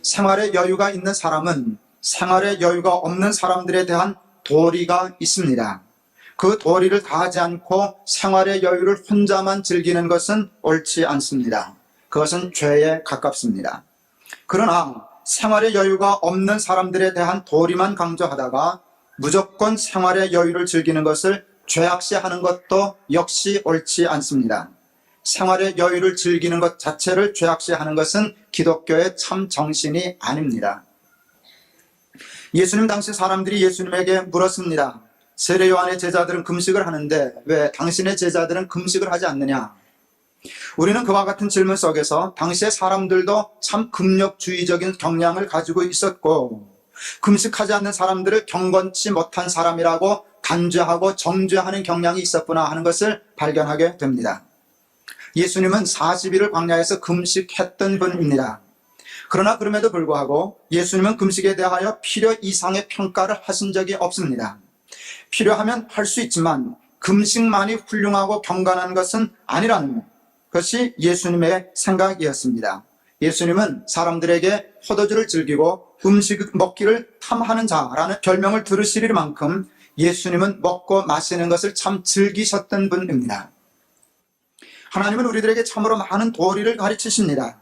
생활에 여유가 있는 사람은 생활에 여유가 없는 사람들에 대한 도리가 있습니다. 그 도리를 다하지 않고 생활의 여유를 혼자만 즐기는 것은 옳지 않습니다. 그것은 죄에 가깝습니다. 그러나 생활의 여유가 없는 사람들에 대한 도리만 강조하다가 무조건 생활의 여유를 즐기는 것을 죄악시하는 것도 역시 옳지 않습니다. 생활의 여유를 즐기는 것 자체를 죄악시하는 것은 기독교의 참 정신이 아닙니다. 예수님 당시 사람들이 예수님에게 물었습니다. 세례 요한의 제자들은 금식을 하는데 왜 당신의 제자들은 금식을 하지 않느냐? 우리는 그와 같은 질문 속에서 당시의 사람들도 참 금욕주의적인 경향을 가지고 있었고, 금식하지 않는 사람들을 경건치 못한 사람이라고 단죄하고 정죄하는 경향이 있었구나 하는 것을 발견하게 됩니다. 예수님은 40일을 광야에서 금식했던 분입니다. 그러나 그럼에도 불구하고 예수님은 금식에 대하여 필요 이상의 평가를 하신 적이 없습니다. 필요하면 할 수 있지만 금식만이 훌륭하고 경건한 것은 아니라는 것이 예수님의 생각이었습니다. 예수님은 사람들에게 포도주를 즐기고 음식 먹기를 탐하는 자라는 별명을 들으실 만큼 예수님은 먹고 마시는 것을 참 즐기셨던 분입니다. 하나님은 우리들에게 참으로 많은 도리를 가르치십니다.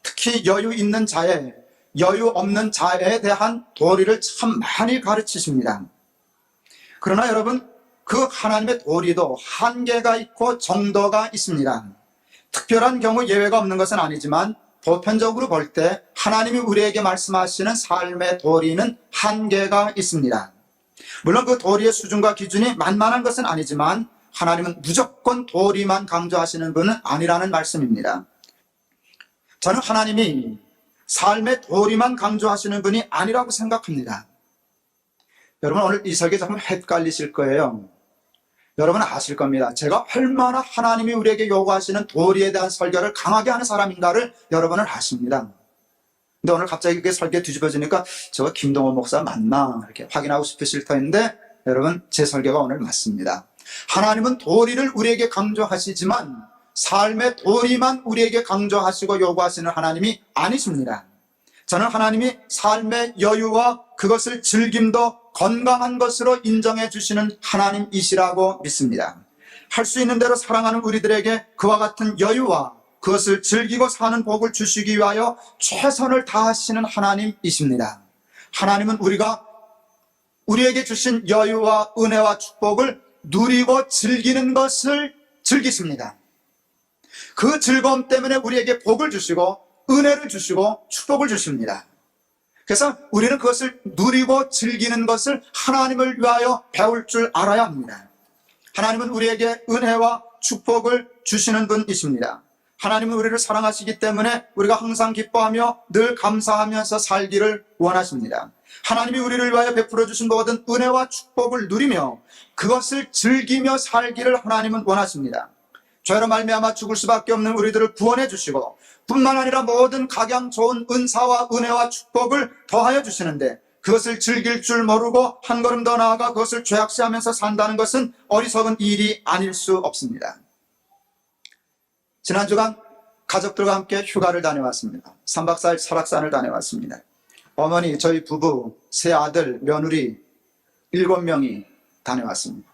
특히 여유 있는 자에, 여유 없는 자에 대한 도리를 참 많이 가르치십니다. 그러나 여러분, 그 하나님의 도리도 한계가 있고 정도가 있습니다. 특별한 경우 예외가 없는 것은 아니지만 보편적으로 볼 때 하나님이 우리에게 말씀하시는 삶의 도리는 한계가 있습니다. 물론 그 도리의 수준과 기준이 만만한 것은 아니지만 하나님은 무조건 도리만 강조하시는 분은 아니라는 말씀입니다. 저는 하나님이 삶의 도리만 강조하시는 분이 아니라고 생각합니다. 여러분, 오늘 이 설교 조금 헷갈리실 거예요. 여러분 아실 겁니다. 제가 얼마나 하나님이 우리에게 요구하시는 도리에 대한 설교를 강하게 하는 사람인가를 여러분은 아십니다. 근데 오늘 갑자기 그 설교 뒤집어지니까 저거 김동호 목사 맞나 이렇게 확인하고 싶으실 터인데, 여러분 제 설교가 오늘 맞습니다. 하나님은 도리를 우리에게 강조하시지만 삶의 도리만 우리에게 강조하시고 요구하시는 하나님이 아니십니다. 저는 하나님이 삶의 여유와 그것을 즐김도 건강한 것으로 인정해 주시는 하나님이시라고 믿습니다. 할 수 있는 대로 사랑하는 우리들에게 그와 같은 여유와 그것을 즐기고 사는 복을 주시기 위하여 최선을 다하시는 하나님이십니다. 하나님은 우리에게 주신 여유와 은혜와 축복을 누리고 즐기는 것을 즐기십니다. 그 즐거움 때문에 우리에게 복을 주시고 은혜를 주시고 축복을 주십니다. 그래서 우리는 그것을 누리고 즐기는 것을 하나님을 위하여 배울 줄 알아야 합니다. 하나님은 우리에게 은혜와 축복을 주시는 분이십니다. 하나님은 우리를 사랑하시기 때문에 우리가 항상 기뻐하며 늘 감사하면서 살기를 원하십니다. 하나님이 우리를 위하여 베풀어 주신 모든 은혜와 축복을 누리며 그것을 즐기며 살기를 하나님은 원하십니다. 죄로 말미암아 죽을 수밖에 없는 우리들을 구원해 주시고 뿐만 아니라 모든 각양 좋은 은사와 은혜와 축복을 더하여 주시는데 그것을 즐길 줄 모르고 한 걸음 더 나아가 그것을 죄악시하면서 산다는 것은 어리석은 일이 아닐 수 없습니다. 지난 주간 가족들과 함께 휴가를 다녀왔습니다. 3박 4일 설악산을 다녀왔습니다. 어머니, 저희 부부, 세 아들, 며느리 7명이 다녀왔습니다.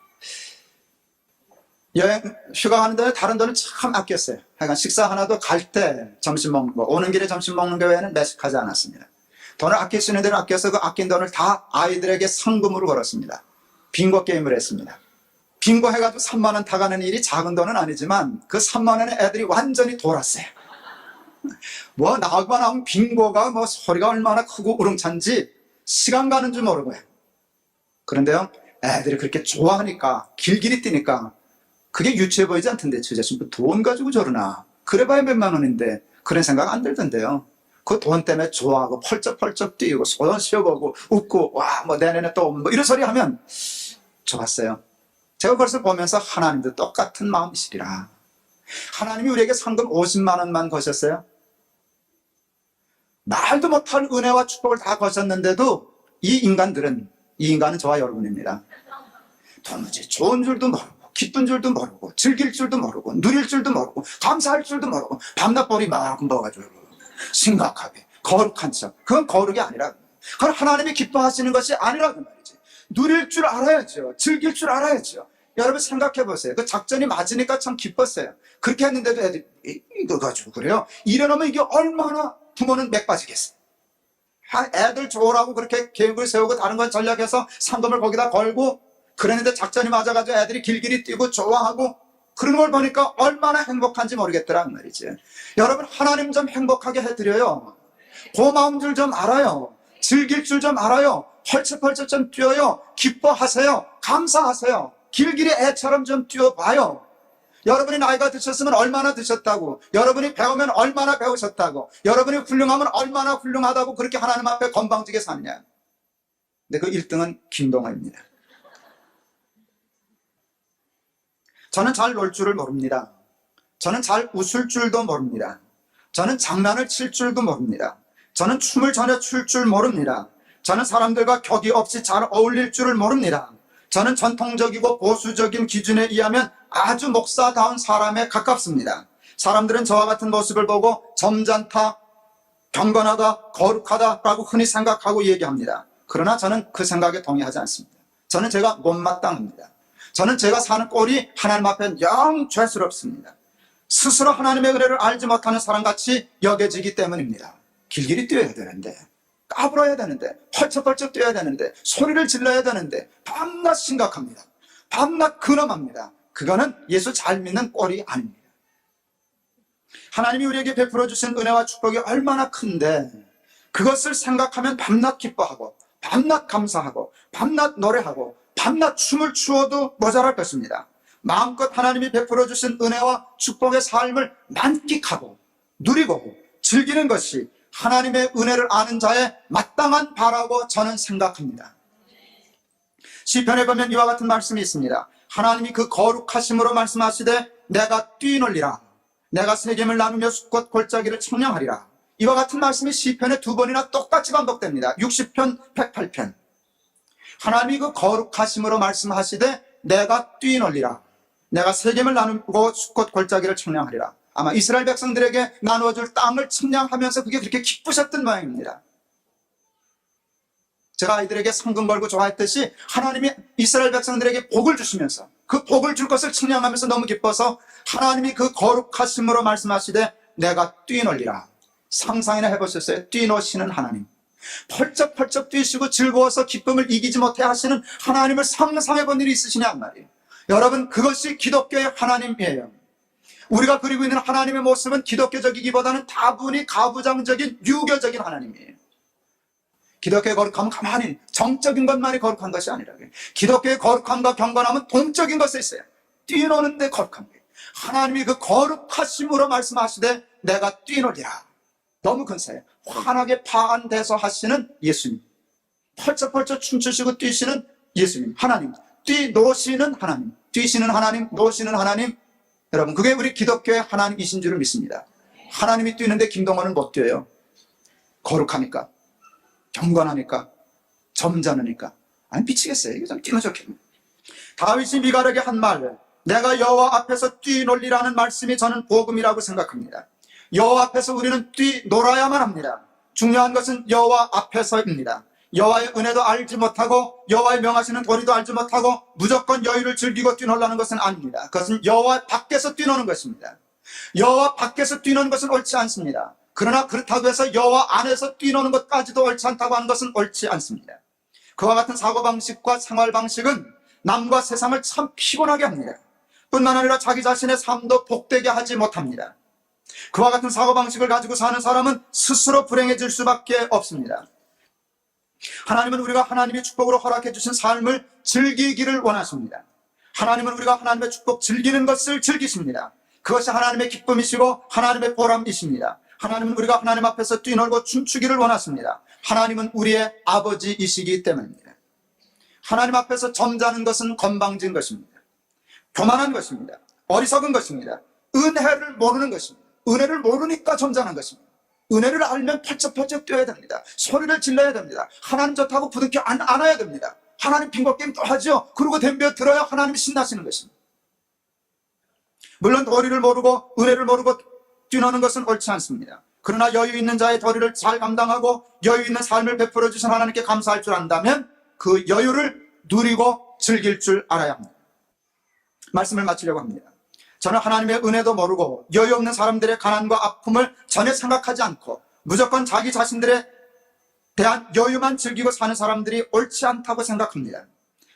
휴가 가는 데는 다른 돈은 참 아꼈어요. 하여간 식사 하나도 갈 때 점심 먹는 거, 오는 길에 점심 먹는 거 외에는 매식하지 않았습니다. 돈을 아낄 수 있는 대로 아껴서 그 아낀 돈을 다 아이들에게 상금으로 걸었습니다. 빙고 게임을 했습니다. 빙고 해가지고 3만 원 타가는 일이 작은 돈은 아니지만 그 3만 원에 애들이 완전히 돌았어요. 뭐 나오기만 하면 빙고가 뭐 소리가 얼마나 크고 우렁찬지 시간 가는 줄 모르고요. 그런데요, 애들이 그렇게 좋아하니까 길길이 뛰니까 그게 유치해 보이지 않던데, 저 자식 뭐 돈 가지고 저러나, 그래봐야 몇만 원인데 그런 생각 안 들던데요. 그 돈 때문에 좋아하고 펄쩍펄쩍 뛰고 소원 씌워보고 웃고 와 뭐 내년에 또 뭐 이런 소리 하면 좋았어요. 제가 그것을 보면서 하나님도 똑같은 마음이시리라. 하나님이 우리에게 상금 50만 원만 거셨어요. 말도 못할 은혜와 축복을 다 거셨는데도 이 인간은 저와 여러분입니다. 도무지 좋은 줄도 모르고 기쁜 줄도 모르고 즐길 줄도 모르고 누릴 줄도 모르고 감사할 줄도 모르고 밤낮벌이 막 먹어가지고 심각하게 거룩한 척. 그건 거룩이 아니라. 그건 하나님이 기뻐하시는 것이 아니라고 말이지. 누릴 줄 알아야죠. 즐길 줄 알아야죠. 여러분 생각해 보세요. 그 작전이 맞으니까 참 기뻤어요. 그렇게 했는데도 애들이 이거 가지고 그래요. 이래놓으면 이게 얼마나 부모는 맥 빠지겠어요. 애들 좋으라고 그렇게 계획을 세우고 다른 건 전략해서 상금을 거기다 걸고 그랬는데 작전이 맞아가지고 애들이 길길이 뛰고 좋아하고 그런 걸 보니까 얼마나 행복한지 모르겠더란 말이지. 여러분 하나님 좀 행복하게 해드려요. 고마운 줄 좀 알아요. 즐길 줄 좀 알아요. 펄쩍펄쩍 좀 뛰어요. 기뻐하세요. 감사하세요. 길길이 애처럼 좀 뛰어봐요. 여러분이 나이가 드셨으면 얼마나 드셨다고, 여러분이 배우면 얼마나 배우셨다고, 여러분이 훌륭하면 얼마나 훌륭하다고 그렇게 하나님 앞에 건방지게 사느냐. 근데 그 1등은 김동호입니다. 저는 잘 놀 줄을 모릅니다. 저는 잘 웃을 줄도 모릅니다. 저는 장난을 칠 줄도 모릅니다. 저는 춤을 전혀 출 줄 모릅니다. 저는 사람들과 격이 없이 잘 어울릴 줄을 모릅니다. 저는 전통적이고 보수적인 기준에 의하면 아주 목사다운 사람에 가깝습니다. 사람들은 저와 같은 모습을 보고 점잖다, 경건하다, 거룩하다라고 흔히 생각하고 얘기합니다. 그러나 저는 그 생각에 동의하지 않습니다. 저는 제가 못마땅합니다. 저는 제가 사는 꼴이 하나님 앞엔 영 죄스럽습니다. 스스로 하나님의 은혜를 알지 못하는 사람같이 여겨지기 때문입니다. 길길이 뛰어야 되는데, 까불어야 되는데, 펄쩍펄쩍 뛰어야 되는데, 소리를 질러야 되는데 밤낮 심각합니다. 밤낮 근엄합니다. 그거는 예수 잘 믿는 꼴이 아닙니다. 하나님이 우리에게 베풀어 주신 은혜와 축복이 얼마나 큰데 그것을 생각하면 밤낮 기뻐하고 밤낮 감사하고 밤낮 노래하고 밤낮 춤을 추어도 모자랄 것입니다. 마음껏 하나님이 베풀어 주신 은혜와 축복의 삶을 만끽하고 누리고 즐기는 것이 하나님의 은혜를 아는 자의 마땅한 바라고 저는 생각합니다. 시편에 보면 이와 같은 말씀이 있습니다. 하나님이 그 거룩하심으로 말씀하시되 내가 뛰놀리라, 내가 세겜을 나누며 숫꽃 골짜기를 청량하리라. 이와 같은 말씀이 시편에 2번이나 똑같이 반복됩니다. 60편, 108편. 하나님이 그 거룩하심으로 말씀하시되 내가 뛰놀리라, 내가 세겜을 나누고 숫꽃 골짜기를 청량하리라. 아마 이스라엘 백성들에게 나누어줄 땅을 청량하면서 그게 그렇게 기쁘셨던 모양입니다. 제가 아이들에게 상금 걸고 좋아했듯이 하나님이 이스라엘 백성들에게 복을 주시면서 그 복을 줄 것을 청량하면서 너무 기뻐서 하나님이 그 거룩하심으로 말씀하시되 내가 뛰놀리라. 상상이나 해보셨어요? 뛰노시는 하나님, 펄쩍펄쩍 뛰시고 즐거워서 기쁨을 이기지 못해 하시는 하나님을 상상해 본 일이 있으시냐 말이에요. 여러분, 그것이 기독교의 하나님이에요. 우리가 그리고 있는 하나님의 모습은 기독교적이기보다는 다분히 가부장적인 유교적인 하나님이에요. 기독교의 거룩함은 가만히 정적인 것만이 거룩한 것이 아니라 기독교의 거룩함과 경건함은 동적인 것에 있어요. 뛰노는데 거룩한 거예요. 하나님이 그 거룩하심으로 말씀하시되 내가 뛰노리라. 너무 근사해요. 환하게 파한돼서 하시는 예수님, 펄쩍펄쩍 춤추시고 뛰시는 예수님, 하나님, 뛰노시는 하나님, 뛰시는 하나님, 노시는 하나님. 여러분, 그게 우리 기독교의 하나님이신 줄을 믿습니다. 하나님이 뛰는데 김동원은 못 뛰어요. 거룩하니까, 경건하니까, 점잖으니까. 아니, 미치겠어요. 이게 좀 뛰면 좋겠네. 다윗이 미갈에게 한 말, 내가 여호와 앞에서 뛰놀리라는 말씀이 저는 복음이라고 생각합니다. 여호와 앞에서 우리는 뛰놀아야만 합니다. 중요한 것은 여호와 앞에서입니다. 여호와의 은혜도 알지 못하고 여호와의 명하시는 도리도 알지 못하고 무조건 여유를 즐기고 뛰놀라는 것은 아닙니다. 그것은 여호와 밖에서 뛰노는 것입니다. 여호와 밖에서 뛰노는 것은 옳지 않습니다. 그러나 그렇다고 해서 여호와 안에서 뛰노는 것까지도 옳지 않다고 하는 것은 옳지 않습니다. 그와 같은 사고방식과 생활방식은 남과 세상을 참 피곤하게 합니다. 뿐만 아니라 자기 자신의 삶도 복되게 하지 못합니다. 그와 같은 사고방식을 가지고 사는 사람은 스스로 불행해질 수밖에 없습니다. 하나님은 우리가 하나님의 축복으로 허락해 주신 삶을 즐기기를 원하십니다. 하나님은 우리가 하나님의 축복 즐기는 것을 즐기십니다. 그것이 하나님의 기쁨이시고 하나님의 보람이십니다. 하나님은 우리가 하나님 앞에서 뛰놀고 춤추기를 원하십니다. 하나님은 우리의 아버지이시기 때문입니다. 하나님 앞에서 점잖은 것은 건방진 것입니다. 교만한 것입니다. 어리석은 것입니다. 은혜를 모르는 것입니다. 은혜를 모르니까 점잖은 것입니다. 은혜를 알면 펄쩍펄쩍 뛰어야 됩니다. 소리를 질러야 됩니다. 하나님 좋다고 부둥켜 안아야 됩니다. 하나님 빙고게임 또 하죠. 그러고 덤벼 들어야 하나님이 신나시는 것입니다. 물론 도리를 모르고 은혜를 모르고 뛰노는 것은 옳지 않습니다. 그러나 여유 있는 자의 도리를 잘 감당하고 여유 있는 삶을 베풀어 주신 하나님께 감사할 줄 안다면 그 여유를 누리고 즐길 줄 알아야 합니다. 말씀을 마치려고 합니다. 저는 하나님의 은혜도 모르고 여유 없는 사람들의 가난과 아픔을 전혀 생각하지 않고 무조건 자기 자신들에 대한 여유만 즐기고 사는 사람들이 옳지 않다고 생각합니다.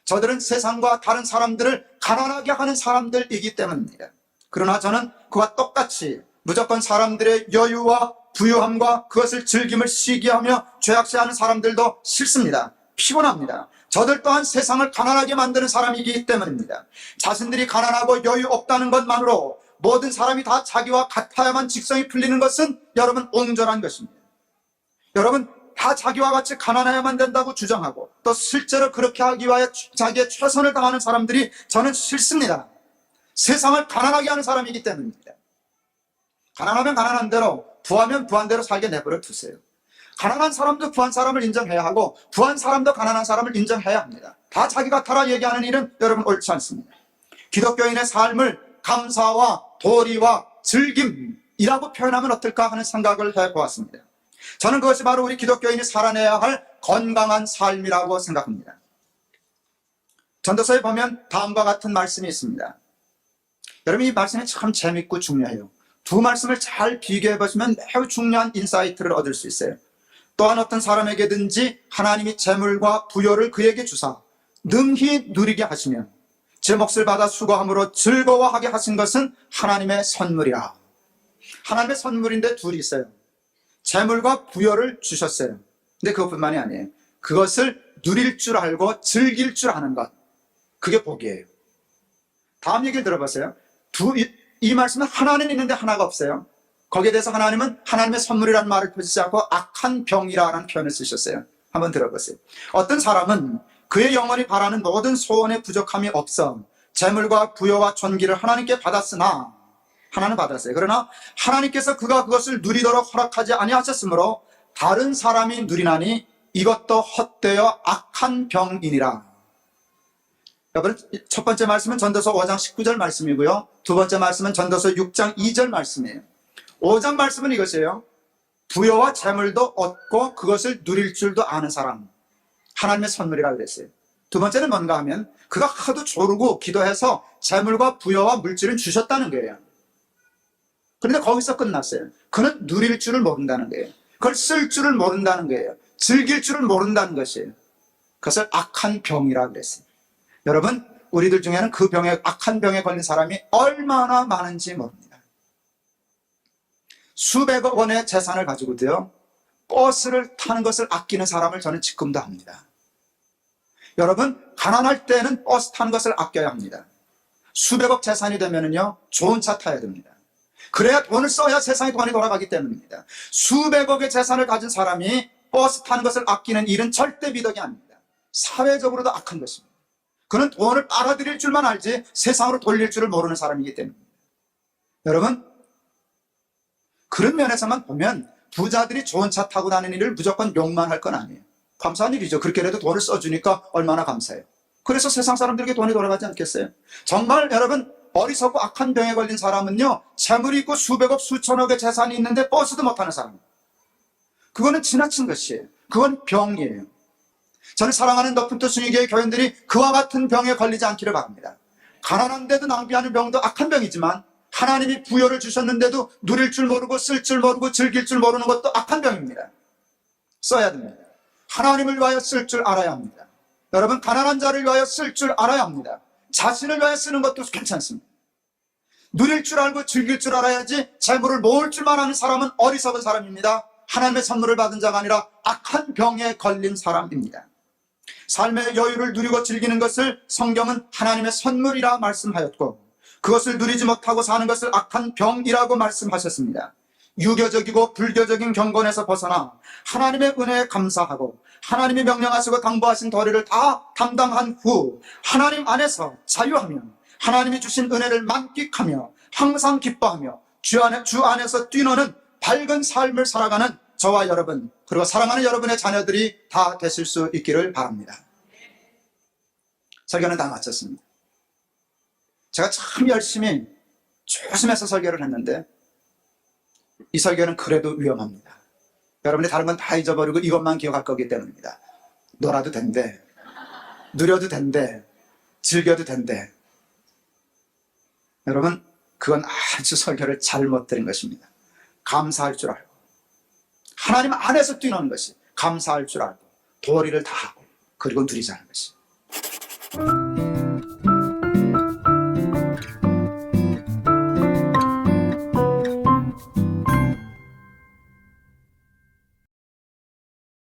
저들은 세상과 다른 사람들을 가난하게 하는 사람들이기 때문입니다. 그러나 저는 그와 똑같이 무조건 사람들의 여유와 부유함과 그것을 즐김을 시기하며 죄악시하는 사람들도 싫습니다. 피곤합니다. 저들 또한 세상을 가난하게 만드는 사람이기 때문입니다. 자신들이 가난하고 여유 없다는 것만으로 모든 사람이 다 자기와 같아야만 직성이 풀리는 것은 여러분 옹졸한 것입니다. 여러분 다 자기와 같이 가난해야만 된다고 주장하고 또 실제로 그렇게 하기 위하여 자기의 최선을 다하는 사람들이 저는 싫습니다. 세상을 가난하게 하는 사람이기 때문입니다. 가난하면 가난한 대로, 부하면 부한 대로 살게 내버려 두세요. 가난한 사람도 부한 사람을 인정해야 하고 부한 사람도 가난한 사람을 인정해야 합니다. 다 자기 같아라 얘기하는 일은 여러분 옳지 않습니다. 기독교인의 삶을 감사와 도리와 즐김이라고 표현하면 어떨까 하는 생각을 해보았습니다. 저는 그것이 바로 우리 기독교인이 살아내야 할 건강한 삶이라고 생각합니다. 전도서에 보면 다음과 같은 말씀이 있습니다. 여러분 이 말씀이 참 재밌고 중요해요. 두 말씀을 잘 비교해 보시면 매우 중요한 인사이트를 얻을 수 있어요. 또한 어떤 사람에게든지 하나님이 재물과 부여를 그에게 주사 능히 누리게 하시며 제 몫을 받아 수고함으로 즐거워하게 하신 것은 하나님의 선물이라. 하나님의 선물인데 둘이 있어요. 재물과 부여를 주셨어요. 근데 그것뿐만이 아니에요. 그것을 누릴 줄 알고 즐길 줄 아는 것, 그게 복이에요. 다음 얘기를 들어보세요. 이 말씀은 하나는 있는데 하나가 없어요. 거기에 대해서 하나님은 하나님의 선물이라는 말을 표시하지 않고 악한 병이라는 표현을 쓰셨어요. 한번 들어보세요. 어떤 사람은 그의 영혼이 바라는 모든 소원에 부족함이 없어 재물과 부여와 존귀를 하나님께 받았으나, 하나는 받았어요. 그러나 하나님께서 그가 그것을 누리도록 허락하지 아니하셨으므로 다른 사람이 누리나니 이것도 헛되어 악한 병이니라. 여러분, 첫 번째 말씀은 전도서 5장 19절 말씀이고요. 두 번째 말씀은 전도서 6장 2절 말씀이에요. 5장 말씀은 이것이에요. 부여와 재물도 얻고 그것을 누릴 줄도 아는 사람, 하나님의 선물이라고 그랬어요. 두 번째는 뭔가 하면 그가 하도 조르고 기도해서 재물과 부여와 물질을 주셨다는 거예요. 그런데 거기서 끝났어요. 그는 누릴 줄을 모른다는 거예요. 그걸 쓸 줄을 모른다는 거예요. 즐길 줄을 모른다는 것이에요. 그것을 악한 병이라고 그랬어요. 여러분, 우리들 중에는 그 병에, 악한 병에 걸린 사람이 얼마나 많은지 모릅니다. 수백억 원의 재산을 가지고도요, 버스를 타는 것을 아끼는 사람을 저는 지금도 합니다. 여러분, 가난할 때는 버스 타는 것을 아껴야 합니다. 수백억 재산이 되면은요, 좋은 차 타야 됩니다. 그래야 돈을 써야 세상에 돈이 돌아가기 때문입니다. 수백억의 재산을 가진 사람이 버스 타는 것을 아끼는 일은 절대 미덕이 아닙니다. 사회적으로도 악한 것입니다. 그는 돈을 빨아들일 줄만 알지 세상으로 돌릴 줄을 모르는 사람이기 때문입니다. 여러분, 그런 면에서만 보면 부자들이 좋은 차 타고 다니는 일을 무조건 욕만 할 건 아니에요. 감사한 일이죠. 그렇게라도 돈을 써주니까 얼마나 감사해요. 그래서 세상 사람들에게 돈이 돌아가지 않겠어요? 정말 여러분, 어리석고 악한 병에 걸린 사람은요, 재물이 있고 수백억 수천억의 재산이 있는데 버스도 못하는 사람, 그거는 지나친 것이에요. 그건 병이에요. 저는 사랑하는 높은 뜻 순위교회 교인들이 그와 같은 병에 걸리지 않기를 바랍니다. 가난한데도 낭비하는 병도 악한 병이지만 하나님이 부여를 주셨는데도 누릴 줄 모르고 쓸 줄 모르고 즐길 줄 모르는 것도 악한 병입니다. 써야 됩니다. 하나님을 위하여 쓸 줄 알아야 합니다. 여러분, 가난한 자를 위하여 쓸 줄 알아야 합니다. 자신을 위하여 쓰는 것도 괜찮습니다. 누릴 줄 알고 즐길 줄 알아야지 재물을 모을 줄만 아는 사람은 어리석은 사람입니다. 하나님의 선물을 받은 자가 아니라 악한 병에 걸린 사람입니다. 삶의 여유를 누리고 즐기는 것을 성경은 하나님의 선물이라 말씀하였고, 그것을 누리지 못하고 사는 것을 악한 병이라고 말씀하셨습니다. 유교적이고 불교적인 경건에서 벗어나 하나님의 은혜에 감사하고 하나님이 명령하시고 당부하신 도리를 다 감당한 후 하나님 안에서 자유하며 하나님이 주신 은혜를 만끽하며 항상 기뻐하며 주 안에서 뛰노는 밝은 삶을 살아가는 저와 여러분, 그리고 사랑하는 여러분의 자녀들이 다 되실 수 있기를 바랍니다. 설교는 다 마쳤습니다. 제가 참 열심히 조심해서 설교를 했는데 이 설교는 그래도 위험합니다. 여러분이 다른 건 다 잊어버리고 이것만 기억할 거기 때문입니다. 놀아도 된대, 누려도 된대, 즐겨도 된대. 여러분, 그건 아주 설교를 잘못 들은 것입니다. 감사할 줄 알고, 하나님 안에서 뛰는 것이 감사할 줄 알고, 도리를 다하고, 그리고 누리자는 것이.